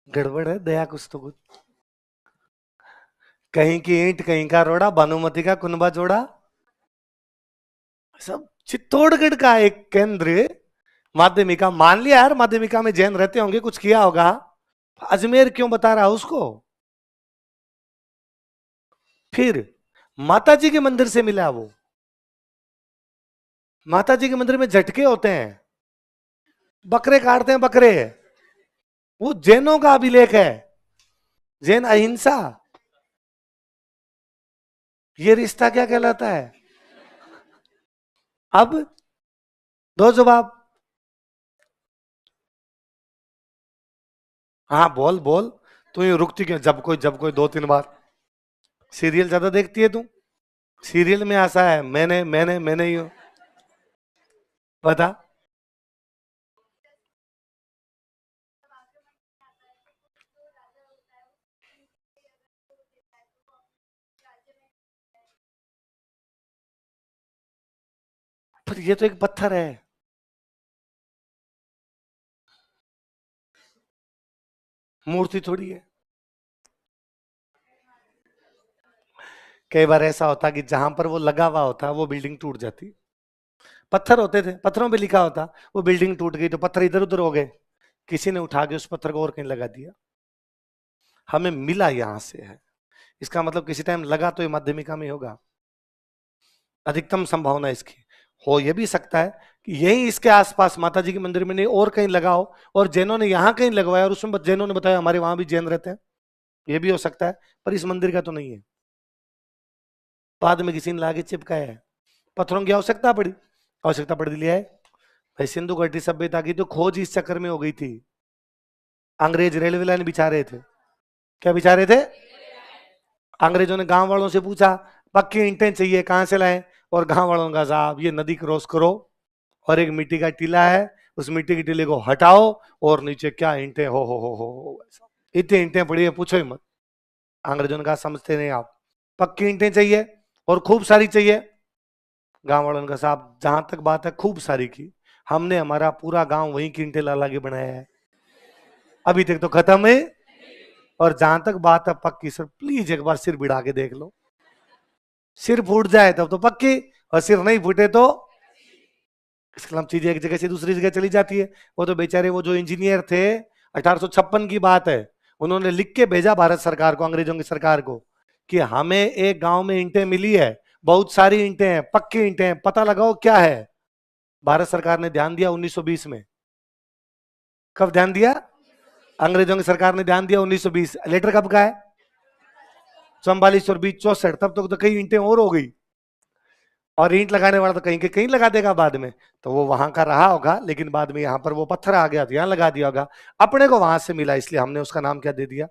गड़बड़ है दया कुछ तो कुछ। कहीं की ईंट कहीं का रोड़ा, भानुमति का कुनबा जोड़ा। सब चित्तौड़गढ़ का एक केंद्र माध्यमिका, मान लिया यार माध्यमिका में जैन रहते होंगे, कुछ किया होगा। अजमेर क्यों बता रहा उसको? फिर माता जी के मंदिर से मिला वो। माता जी के मंदिर में झटके होते हैं, बकरे काटते हैं बकरे। वो जैनों का अभिलेख है, जैन अहिंसा। ये रिश्ता क्या कहलाता है? अब दो जवाब। हाँ बोल बोल। तू ये रुकती क्यों? जब कोई दो तीन बार। सीरियल ज्यादा देखती है तू? सीरियल में ऐसा है, मैंने यू बता। पर ये तो एक पत्थर है, मूर्ति थोड़ी है। कई बार ऐसा होता कि जहां पर वो लगा हुआ होता वो बिल्डिंग टूट जाती। पत्थर होते थे, पत्थरों पे लिखा होता, वो बिल्डिंग टूट गई तो पत्थर इधर उधर हो गए, किसी ने उठा के उस पत्थर को और कहीं लगा दिया। हमें मिला यहां से है, इसका मतलब किसी टाइम लगा तो ये माध्यमिका में होगा। अधिकतम संभावना इसकी। हो ये भी सकता है कि यही इसके आसपास माता जी के मंदिर में नहीं और कहीं लगा हो, और जैनों ने यहां कहीं लगवाया और उसमें जैनों ने बताया हमारे वहां भी जैन रहते हैं। ये भी हो सकता है, पर इस मंदिर का तो नहीं है। बाद में किसी ने लाके चिपकाया है। पत्थरों की आवश्यकता पड़ी, आवश्यकता पड़ लिया है। भाई सिंधु घाटी सभ्यता की तो खोज इस चक्कर में हो गई थी। अंग्रेज रेलवे लाइन बिछा रहे थे। क्या बिछा रहे थे? अंग्रेजों ने गांव वालों से पूछा पक्की ईंटें चाहिए, कहां से लाएं? और गांव वालों का साहब ये नदी क्रॉस करो और एक मिट्टी का टीला है, उस मिट्टी के टीले को हटाओ और नीचे क्या ईंटें, हो इतनी ईंटें पड़ी है पूछो ही मत। अंग्रेजों ने कहा समझते नहीं आप, पक्की ईंटें चाहिए और खूब सारी चाहिए। गांव वालों का साहब जहां तक बात है खूब सारी की, हमने हमारा पूरा गांव वहीं की ईंटें ला ला के बनाया है, अभी तक तो खत्म है। और जहां तक बात है पक्की, सर प्लीज एक बार सिर भिड़ा के देख लो। सिर फूट जाए तब तो पक्की, और सिर नहीं फूटे तो इसका मतलब चीजें एक जगह से दूसरी जगह चली जाती है। वो तो बेचारे वो जो इंजीनियर थे, 1856 की बात है, उन्होंने लिख के भेजा भारत सरकार को, अंग्रेजों की सरकार को, कि हमें एक गांव में ईंटें मिली है, बहुत सारी ईंटें हैं, पक्की ईंटें हैं, पता लगाओ क्या है। भारत सरकार ने ध्यान दिया 1920 में। कब ध्यान दिया? अंग्रेजों की सरकार ने ध्यान दिया 1920। लेटर कब का है? 44 और 20 64, तब तक तो कई ईंटें और हो गई। और ईंट लगाने वाला तो कहीं के कहीं लगा देगा बाद में, तो वो वहां का रहा होगा, लेकिन बाद में यहाँ पर वो पत्थर आ गया तो यहाँ लगा दिया होगा। अपने को वहां से मिला इसलिए हमने उसका नाम क्या दे दिया?